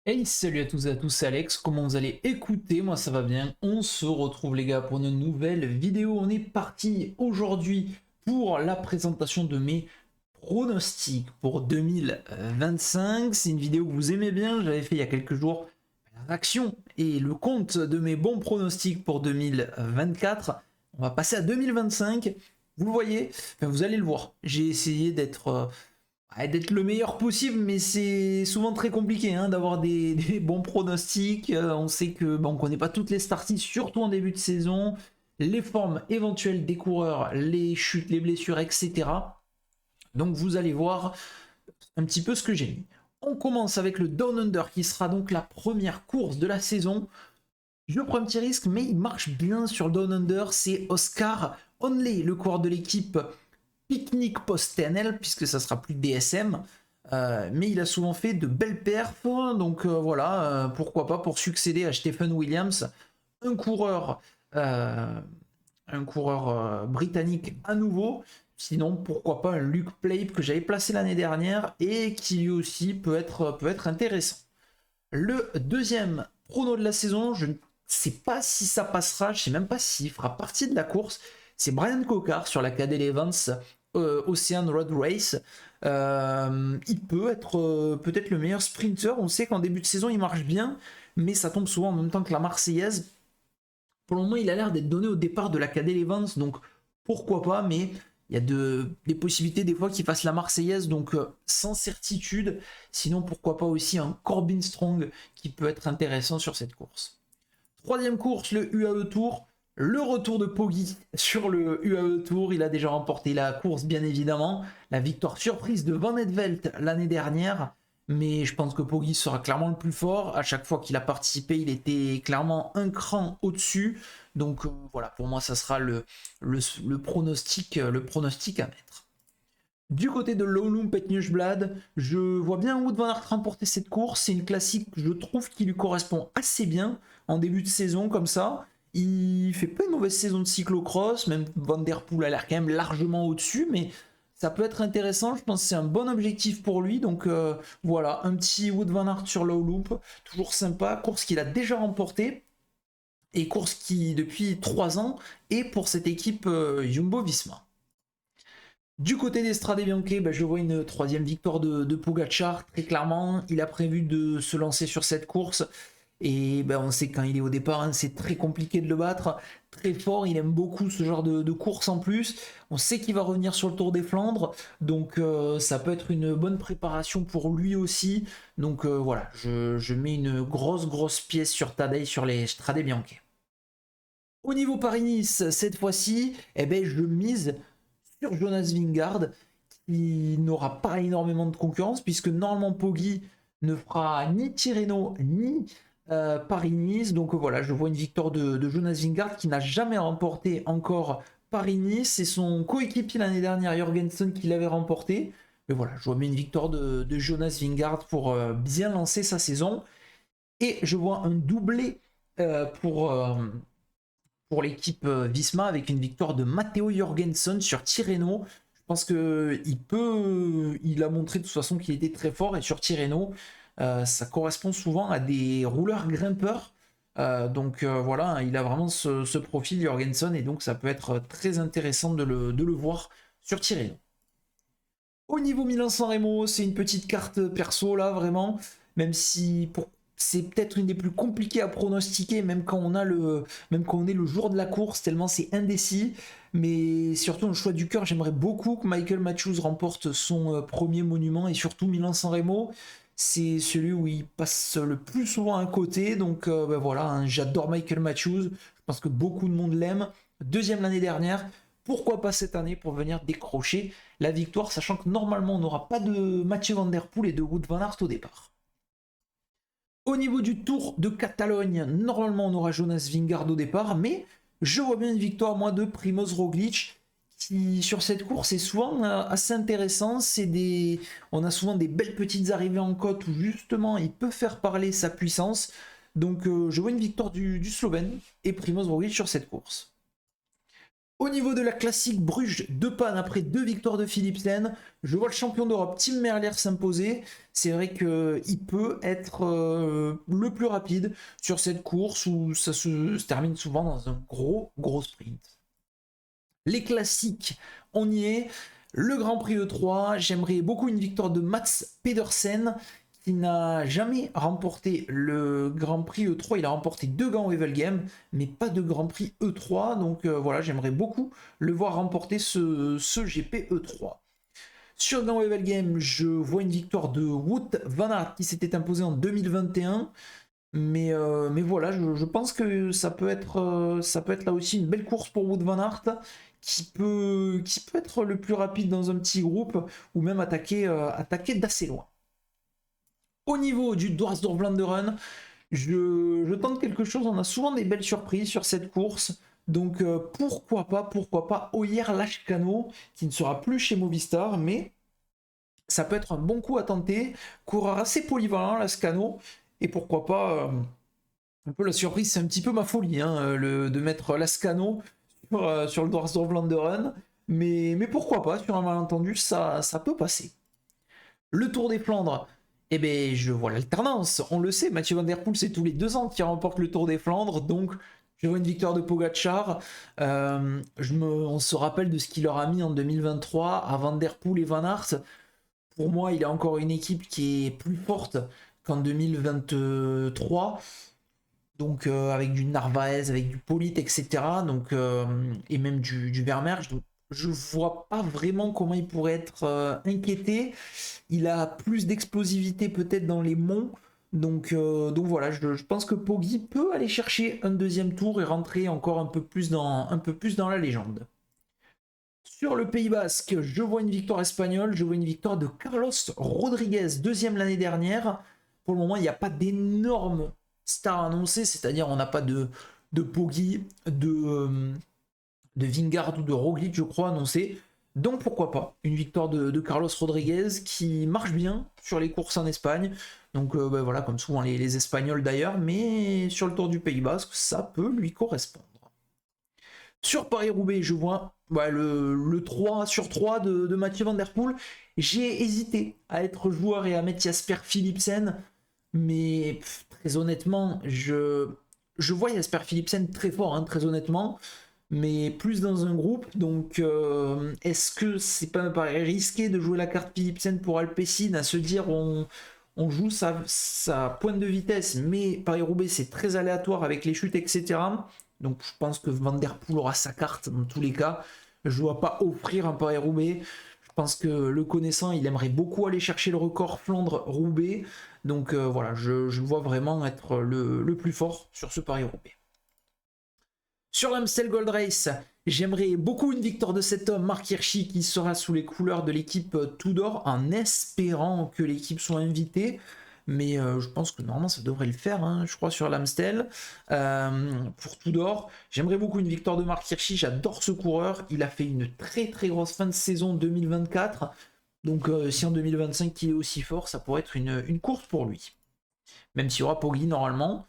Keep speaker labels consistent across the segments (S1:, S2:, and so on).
S1: Hey, salut à tous et à tous, c'est Alex, comment vous allez? Écoutez, moi ça va bien, on se retrouve les gars pour une nouvelle vidéo. On est parti aujourd'hui pour la présentation de mes pronostics pour 2025. C'est une vidéo que vous aimez bien, j'avais fait il y a quelques jours la réaction et le compte de mes bons pronostics pour 2024. On va passer à 2025, vous le voyez, enfin, vous allez le voir. J'ai essayé d'être le meilleur possible, mais c'est souvent très compliqué hein, d'avoir des bons pronostics. On sait que bon, on connaît pas toutes les starties, surtout en début de saison, les formes éventuelles des coureurs, les chutes, les blessures, etc. Donc vous allez voir un petit peu ce que j'ai mis. On commence avec le Down Under qui sera donc la première course de la saison. Je prends un petit risque, mais il marche bien sur le Down Under. C'est Oscar Onley, le coureur de l'équipe Picnic post-TNL, puisque ça sera plus DSM. Mais il a souvent fait de belles perfs, donc voilà, pourquoi pas pour succéder à Stephen Williams, un coureur, euh, britannique à nouveau. Sinon, pourquoi pas un Luke Plape que j'avais placé l'année dernière et qui lui aussi peut être intéressant. Le deuxième prono de la saison, je ne sais pas si ça passera, je ne sais même pas s'il fera partie de la course. C'est Brian Cocard sur la Cadel Evans Ocean Road Race. Il peut être peut-être le meilleur sprinter. On sait qu'en début de saison, il marche bien, mais ça tombe souvent en même temps que la Marseillaise. Pour le moment, il a l'air d'être donné au départ de la Cadel Evans, donc pourquoi pas, mais il y a des possibilités des fois qu'il fasse la Marseillaise, donc sans certitude. Sinon, pourquoi pas aussi un Corbin Strong qui peut être intéressant sur cette course. Troisième course, le UAE Tour. Le retour de Poggi sur le UAE Tour. Il a déjà remporté la course, bien évidemment. La victoire surprise de Van Edvelt l'année dernière. Mais je pense que Poggi sera clairement le plus fort. À chaque fois qu'il a participé, il était clairement un cran au-dessus. Donc voilà, pour moi, ça sera le pronostic à mettre. Du côté de Lowloom Petnujblad, je vois bien Wout van Aert remporter cette course. C'est une classique, je trouve, qui lui correspond assez bien en début de saison comme ça. Il fait pas une mauvaise saison de cyclocross, même Van Der Poel a l'air quand même largement au-dessus, mais ça peut être intéressant. Je pense que c'est un bon objectif pour lui. Donc voilà, un petit Wout van Aert sur Lowloom, toujours sympa. Course qu'il a déjà remportée et course qui, depuis 3 ans, est pour cette équipe Jumbo-Visma. Du côté des Strade Bianche, je vois une troisième victoire de Pogacar, très clairement. Il a prévu de se lancer sur cette course. Et on sait que quand il est au départ, hein, c'est très compliqué de le battre. Très fort, il aime beaucoup ce genre de course en plus. On sait qu'il va revenir sur le Tour des Flandres. Donc ça peut être une bonne préparation pour lui aussi. Donc voilà, je mets une grosse pièce sur Tadej sur les Strade Bianche. Au niveau Paris-Nice, cette fois-ci, je mise sur Jonas Vingard, qui n'aura pas énormément de concurrence, puisque normalement Poggi ne fera ni Tirreno ni Paris-Nice. Donc voilà, je vois une victoire de Jonas Vingard qui n'a jamais remporté encore Paris-Nice. C'est son coéquipier l'année dernière, Jorgensen, qui l'avait remporté. Mais voilà, je vois bien une victoire de Jonas Vingard pour bien lancer sa saison. Et je vois un doublé pour l'équipe Visma avec une victoire de Matteo Jorgensen sur Tirreno. Je pense il a montré de toute façon qu'il était très fort et sur Tirreno, ça correspond souvent à des rouleurs grimpeurs. Donc voilà, hein, il a vraiment ce profil Jorgensen et donc ça peut être très intéressant de le voir sur Tirreno. Au niveau Milan-San Remo, c'est une petite carte perso là, vraiment. Même si c'est peut-être une des plus compliquées à pronostiquer, même quand on est le jour de la course, tellement c'est indécis. Mais surtout, le choix du cœur, j'aimerais beaucoup que Michael Matthews remporte son premier monument et surtout Milan-San Remo. C'est celui où il passe le plus souvent à côté. Donc voilà, hein, j'adore Michael Matthews. Je pense que beaucoup de monde l'aime. Deuxième l'année dernière. Pourquoi pas cette année pour venir décrocher la victoire, sachant que normalement on n'aura pas de Mathieu Van Der Poel et de Wout van Aert au départ. Au niveau du Tour de Catalogne, normalement on aura Jonas Vingard au départ, mais je vois bien une victoire moi de Primoz Roglic qui sur cette course est souvent assez intéressant. On a souvent des belles petites arrivées en côte où justement il peut faire parler sa puissance. Donc je vois une victoire du Slovène et Primoz Roglic sur cette course. Au niveau de la classique, Bruges de panne après 2 victoires de Philipsen. Je vois le champion d'Europe Tim Merlier s'imposer. C'est vrai qu'il peut être le plus rapide sur cette course où ça se termine souvent dans un gros sprint. Les classiques, on y est. Le Grand Prix E3, j'aimerais beaucoup une victoire de Mats Pedersen qui n'a jamais remporté le Grand Prix E3. Il a remporté 2 gants Wevelgem, mais pas de Grand Prix E3. Donc voilà, j'aimerais beaucoup le voir remporter ce GP E3. Sur Gant Wevelgem, je vois une victoire de Wout van Aert qui s'était imposé en 2021. Mais voilà, je pense que ça peut être là aussi une belle course pour Wout van Aert qui peut être le plus rapide dans un petit groupe ou même attaquer d'assez loin. Au niveau du Dwars-Door-Vlaanderen, je tente quelque chose. On a souvent des belles surprises sur cette course. Donc pourquoi pas Oyer Lashkano qui ne sera plus chez Movistar, mais ça peut être un bon coup à tenter. Coureur assez polyvalent, Lashkano. Et pourquoi pas, un peu la surprise, c'est un petit peu ma folie hein, de mettre Lashkano sur le Dwars-Door-Vlaanderen. Mais pourquoi pas, sur un malentendu, ça peut passer. Le Tour des Flandres, eh bien, je vois l'alternance. On le sait, Mathieu Van Der Poel, c'est tous les 2 ans qu'il remporte le Tour des Flandres. Donc, je vois une victoire de Pogacar. On se rappelle de ce qu'il leur a mis en 2023 à Van Der Poel et Van Aert. Pour moi, il a encore une équipe qui est plus forte qu'en 2023. Donc, avec du Narvaez, avec du Polite, etc. Donc, et même du Vermeersch. Donc, je vois pas vraiment comment il pourrait être inquiété. Il a plus d'explosivité peut-être dans les monts. Donc voilà, je pense que Poggi peut aller chercher un deuxième tour et rentrer encore un peu plus dans la légende. Sur le Pays Basque, je vois une victoire espagnole, je vois une victoire de Carlos Rodriguez, deuxième l'année dernière. Pour le moment, il n'y a pas d'énormes stars annoncées, c'est-à-dire on n'a pas de Poggi, de Vingegaard ou de Roglic, je crois, annoncé. Donc pourquoi pas une victoire de Carlos Rodriguez qui marche bien sur les courses en Espagne. Donc voilà, comme souvent les Espagnols d'ailleurs, mais sur le Tour du Pays Basque, ça peut lui correspondre. Sur Paris-Roubaix, je vois le 3 sur 3 de Mathieu Van Der Poel. J'ai hésité à être joueur et à mettre Jasper Philipsen, mais très honnêtement, je vois Jasper Philipsen très fort, hein, très honnêtement, mais plus dans un groupe. Donc, est-ce que c'est pas risqué de jouer la carte Philipsen pour Alpecin, à se dire on joue sa pointe de vitesse, mais Paris-Roubaix c'est très aléatoire avec les chutes, etc. Donc je pense que Van Der Poel aura sa carte dans tous les cas. Je ne vois pas offrir un Paris-Roubaix. Je pense que le connaissant, il aimerait beaucoup aller chercher le record Flandre-Roubaix. Donc voilà, je vois vraiment être le plus fort sur ce Paris-Roubaix. Sur l'Amstel Gold Race, j'aimerais beaucoup une victoire de cet homme, Marc Hirschi, qui sera sous les couleurs de l'équipe Tudor, en espérant que l'équipe soit invitée. Mais je pense que normalement ça devrait le faire, hein, je crois, sur l'Amstel. Pour Tudor, j'aimerais beaucoup une victoire de Marc Hirschi, j'adore ce coureur. Il a fait une très grosse fin de saison 2024. Donc si en 2025 il est aussi fort, ça pourrait être une course pour lui. Même s'il y aura Poggi normalement.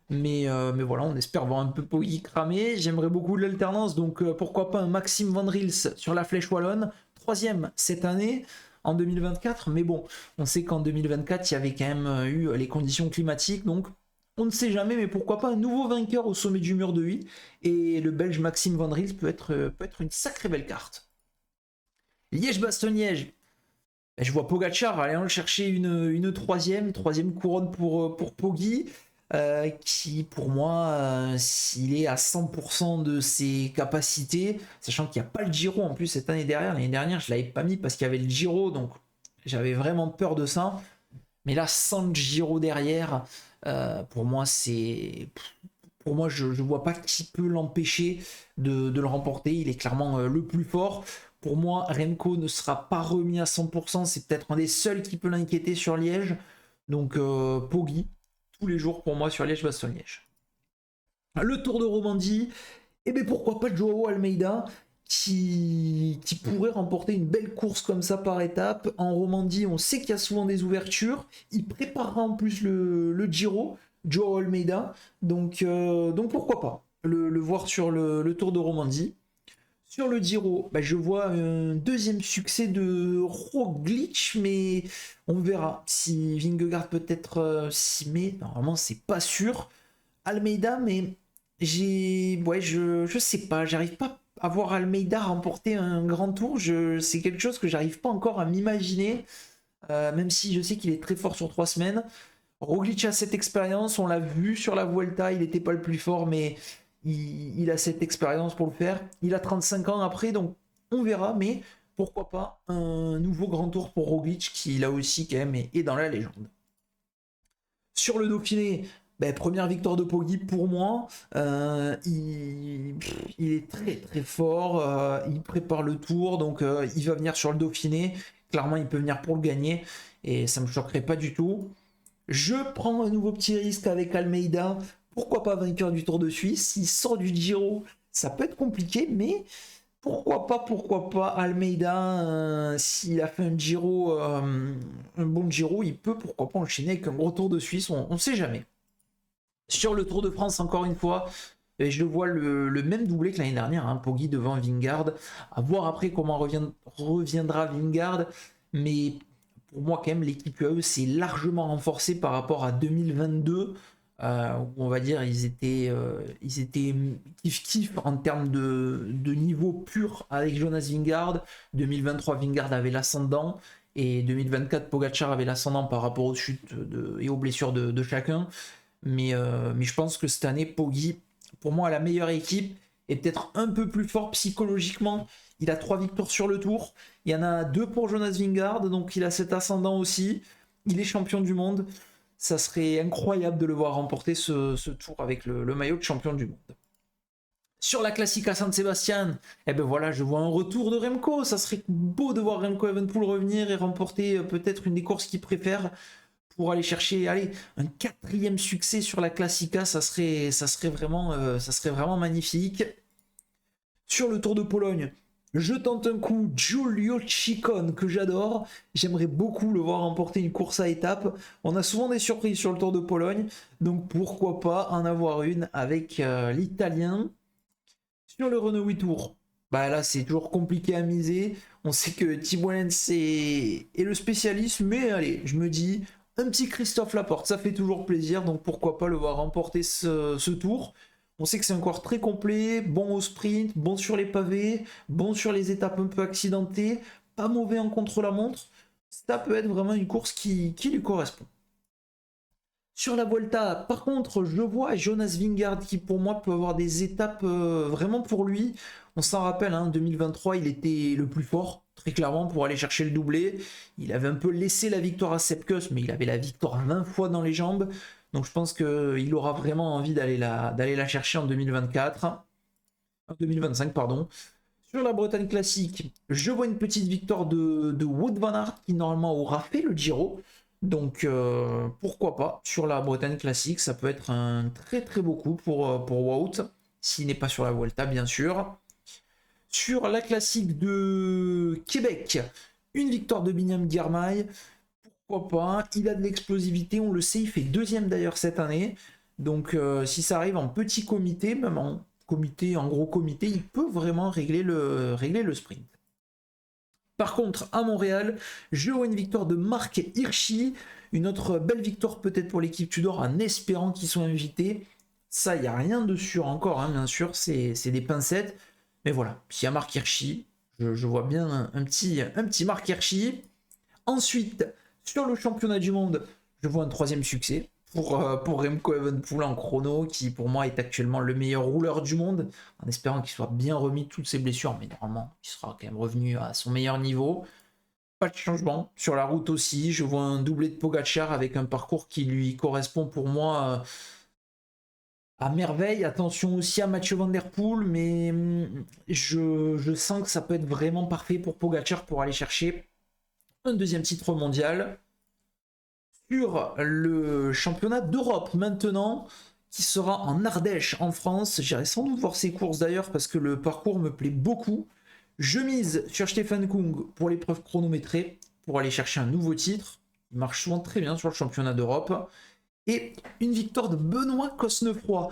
S1: Mais voilà, on espère voir un peu Poggi cramer. J'aimerais beaucoup l'alternance, donc pourquoi pas un Maxime Van Rils sur la Flèche Wallonne. 3e cette année, en 2024. Mais bon, on sait qu'en 2024, il y avait quand même eu les conditions climatiques. Donc on ne sait jamais, mais pourquoi pas un nouveau vainqueur au sommet du mur de Huy. Et le Belge Maxime Van Rils peut être une sacrée belle carte. Liège-Bastogne-Liège. Je vois Pogacar aller en chercher une troisième couronne pour Poggi. Qui pour moi, s'il est à 100% de ses capacités, sachant qu'il n'y a pas le Giro en plus cette année dernière, je l'avais pas mis parce qu'il y avait le Giro, donc j'avais vraiment peur de ça, mais là sans le Giro derrière, pour moi je vois pas qui peut l'empêcher de le remporter. Il est clairement le plus fort. Pour moi, Remco ne sera pas remis à 100%, c'est peut-être un des seuls qui peut l'inquiéter sur Liège, donc Poggi tous les jours pour moi sur Liège-Bastogne-Liège. Le Tour de Romandie, et bien pourquoi pas Joao Almeida qui pourrait remporter une belle course comme ça par étape. En Romandie, on sait qu'il y a souvent des ouvertures. Il préparera en plus le Giro, Joao Almeida. Donc pourquoi pas le voir sur le Tour de Romandie. Sur le Giro, bah, je vois un deuxième succès de Roglic, mais on verra si Vingegaard peut-être s'y met. Normalement, c'est pas sûr. Almeida, mais je sais pas, j'arrive pas à voir Almeida remporter un grand tour. C'est quelque chose que j'arrive pas encore à m'imaginer, même si je sais qu'il est très fort sur 3 semaines. Roglic a cette expérience, on l'a vu sur la Vuelta, il n'était pas le plus fort, mais il a cette expérience pour le faire. Il a 35 ans après, donc on verra, mais pourquoi pas un nouveau grand tour pour Roglic qui là aussi quand même est dans la légende. Sur le Dauphiné, ben, première victoire de Poggi pour moi. Il est très très fort. Il prépare le tour, donc il va venir sur le Dauphiné. Clairement, il peut venir pour le gagner et ça me choquerait pas du tout. Je prends un nouveau petit risque avec Almeida. Pourquoi pas vainqueur du Tour de Suisse? S'il sort du Giro, ça peut être compliqué, mais pourquoi pas Almeida, s'il a fait un bon Giro, il peut pourquoi pas enchaîner avec un gros Tour de Suisse, on ne sait jamais. Sur le Tour de France, encore une fois, je vois le même doublé que l'année dernière, hein, Poggi devant Vingegaard. À voir après comment reviendra Vingegaard, mais pour moi quand même l'équipe UAE s'est largement renforcée par rapport à 2022, où on va dire ils étaient kiff en termes de niveau pur avec Jonas Vingegaard. 2023 Vingegaard avait l'ascendant et 2024 Pogacar avait l'ascendant par rapport aux chutes et aux blessures de chacun. Mais je pense que cette année, Poggi, pour moi, a la meilleure équipe et peut-être un peu plus fort psychologiquement. Il a 3 victoires sur le tour. Il y en a 2 pour Jonas Vingegaard, donc il a cet ascendant aussi. Il est champion du monde. Ça serait incroyable de le voir remporter ce tour avec le maillot de champion du monde. Sur la Classica San Sebastian, eh ben voilà, je vois un retour de Remco. Ça serait beau de voir Remco Evenepoel revenir et remporter peut-être une des courses qu'il préfère pour aller chercher un 4e succès sur la Classica. Ça serait vraiment magnifique. Sur le Tour de Pologne, je tente un coup, Giulio Ciccone, que j'adore. J'aimerais beaucoup le voir remporter une course à étapes. On a souvent des surprises sur le Tour de Pologne, donc pourquoi pas en avoir une avec l'Italien. Sur le Renault 8 Tour, bah là c'est toujours compliqué à miser. On sait que Thibaut Lenz est le spécialiste, mais allez, je me dis, un petit Christophe Laporte, ça fait toujours plaisir, donc pourquoi pas le voir remporter ce tour. On sait que c'est un coureur très complet, bon au sprint, bon sur les pavés, bon sur les étapes un peu accidentées, pas mauvais en contre-la-montre. Ça peut être vraiment une course qui lui correspond. Sur la Vuelta, par contre, je vois Jonas Vingegaard qui pour moi peut avoir des étapes vraiment pour lui. On s'en rappelle, hein, 2023, il était le plus fort, très clairement, pour aller chercher le doublé. Il avait un peu laissé la victoire à Sepkus, mais il avait la victoire 20 fois dans les jambes. Donc je pense qu'il aura vraiment envie d'aller la chercher en 2024. En 2025, pardon. Sur la Bretagne classique, je vois une petite victoire de Wout van Aert qui normalement aura fait le Giro. Donc pourquoi pas, sur la Bretagne classique, ça peut être un très très beau coup pour Wout, s'il n'est pas sur la Vuelta bien sûr. Sur la classique de Québec, une victoire de Binyam Girmay, pourquoi pas, il a de l'explosivité, on le sait, il fait 2e d'ailleurs cette année. Donc si ça arrive en petit comité, même en gros comité, il peut vraiment régler le sprint. Par contre, à Montréal, je vois une victoire de Marc Hirschi, une autre belle victoire peut-être pour l'équipe Tudor en espérant qu'ils soient invités. Ça, il n'y a rien de sûr encore, hein, bien sûr, c'est des pincettes. Mais voilà, s'il y a Marc Hirschi, je vois bien un petit Marc Hirschi. Ensuite, sur le championnat du monde, je vois un 3e succès pour Remco Evenepoel en chrono, qui pour moi est actuellement le meilleur rouleur du monde, en espérant qu'il soit bien remis de toutes ses blessures, mais normalement il sera quand même revenu à son meilleur niveau. Pas de changement. Sur la route aussi, je vois un doublé de Pogacar avec un parcours qui lui correspond pour moi à merveille. Attention aussi à Mathieu Van Der Poel, mais je sens que ça peut être vraiment parfait pour Pogacar pour aller chercher un 2e titre mondial. Sur le championnat d'Europe maintenant, qui sera en Ardèche en France. J'irai sans doute voir ces courses d'ailleurs parce que le parcours me plaît beaucoup. Je mise sur Stefan Kung pour l'épreuve chronométrée pour aller chercher un nouveau titre. Il marche souvent très bien sur le championnat d'Europe. et une victoire de Benoît Cosnefroy.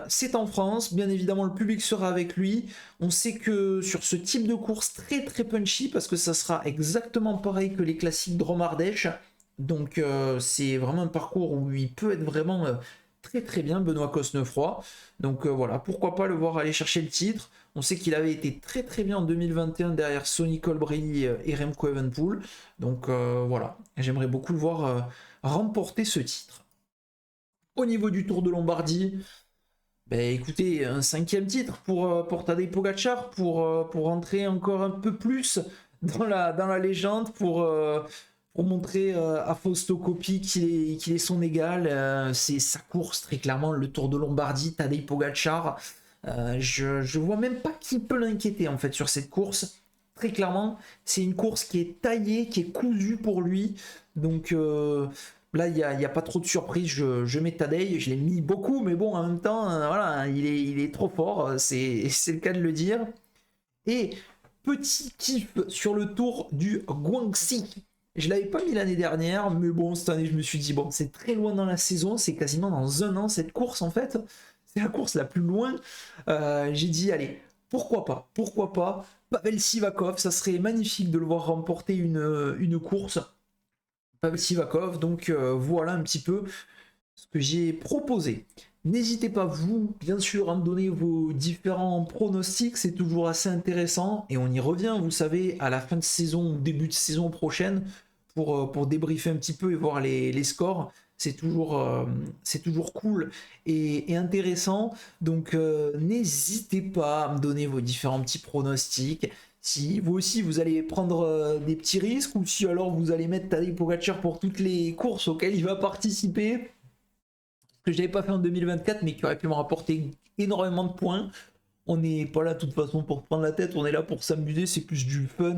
S1: C'est en France, bien évidemment le public sera avec lui. On sait que sur ce type de course très très punchy, parce que ça sera exactement pareil que les classiques Drôme-Ardèche, donc c'est vraiment un parcours où il peut être vraiment très très bien, Benoît Cosnefroy. Donc voilà, pourquoi pas le voir aller chercher le titre. On sait qu'il avait été très très bien en 2021 derrière Sonny Colbrelli et Remco Evenepoel. Donc voilà, j'aimerais beaucoup le voir remporter ce titre. Au niveau du Tour de Lombardie, ben écoutez, un 5e titre pour Tadej Pogacar, pour rentrer encore un peu plus dans la légende, pour montrer à Fausto Coppi qu'il est son égal. C'est sa course, très clairement, le Tour de Lombardie, Tadej Pogacar. Je vois même pas qui peut l'inquiéter en fait sur cette course. Très clairement, c'est une course qui est taillée, qui est cousue pour lui. Donc là, il n'y a pas trop de surprise. Je mets Tadej, je l'ai mis beaucoup, mais bon, en même temps, voilà, il est trop fort, c'est le cas de le dire. Et petit kiff sur le Tour du Guangxi. Je l'avais pas mis l'année dernière, mais bon, cette année, je me suis dit, bon, c'est très loin dans la saison, c'est quasiment dans un an cette course en fait. C'est la course la plus loin. J'ai dit, allez, pourquoi pas. Pavel Sivakov, ça serait magnifique de le voir remporter une course. Pavel Sivakov, donc voilà un petit peu ce que j'ai proposé. N'hésitez pas, vous, bien sûr, à me donner vos différents pronostics, c'est toujours assez intéressant. Et on y revient, vous savez, à la fin de saison ou début de saison prochaine, pour débriefer un petit peu et voir les scores. C'est toujours cool et intéressant. Donc n'hésitez pas à me donner vos différents petits pronostics. Si vous aussi vous allez prendre des petits risques, ou si alors vous allez mettre Tadej Pogacar pour toutes les courses auxquelles il va participer, que je n'avais pas fait en 2024 mais qui aurait pu me rapporter énormément de points. On n'est pas là de toute façon pour prendre la tête, on est là pour s'amuser, c'est plus du fun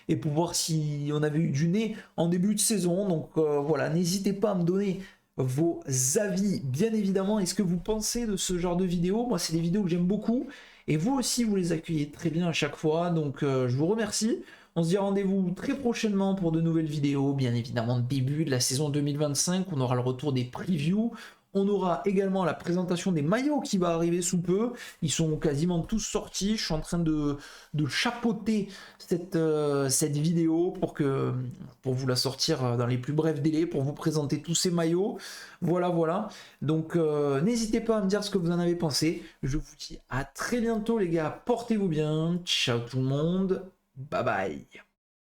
S1: et pour voir si on avait eu du nez en début de saison. Donc voilà, n'hésitez pas à me donner vos avis, bien évidemment, et ce que vous pensez de ce genre de vidéos. Moi, c'est des vidéos que j'aime beaucoup et vous aussi, vous les accueillez très bien à chaque fois. Donc je vous remercie. On se dit rendez-vous très prochainement pour de nouvelles vidéos, bien évidemment début de la saison 2025. On aura le retour des previews. On aura également la présentation des maillots qui va arriver sous peu. Ils sont quasiment tous sortis. Je suis en train de chapeauter cette vidéo pour vous la sortir dans les plus brefs délais, pour vous présenter tous ces maillots. Voilà, voilà. Donc n'hésitez pas à me dire ce que vous en avez pensé. Je vous dis à très bientôt les gars. Portez-vous bien. Ciao tout le monde. Bye bye.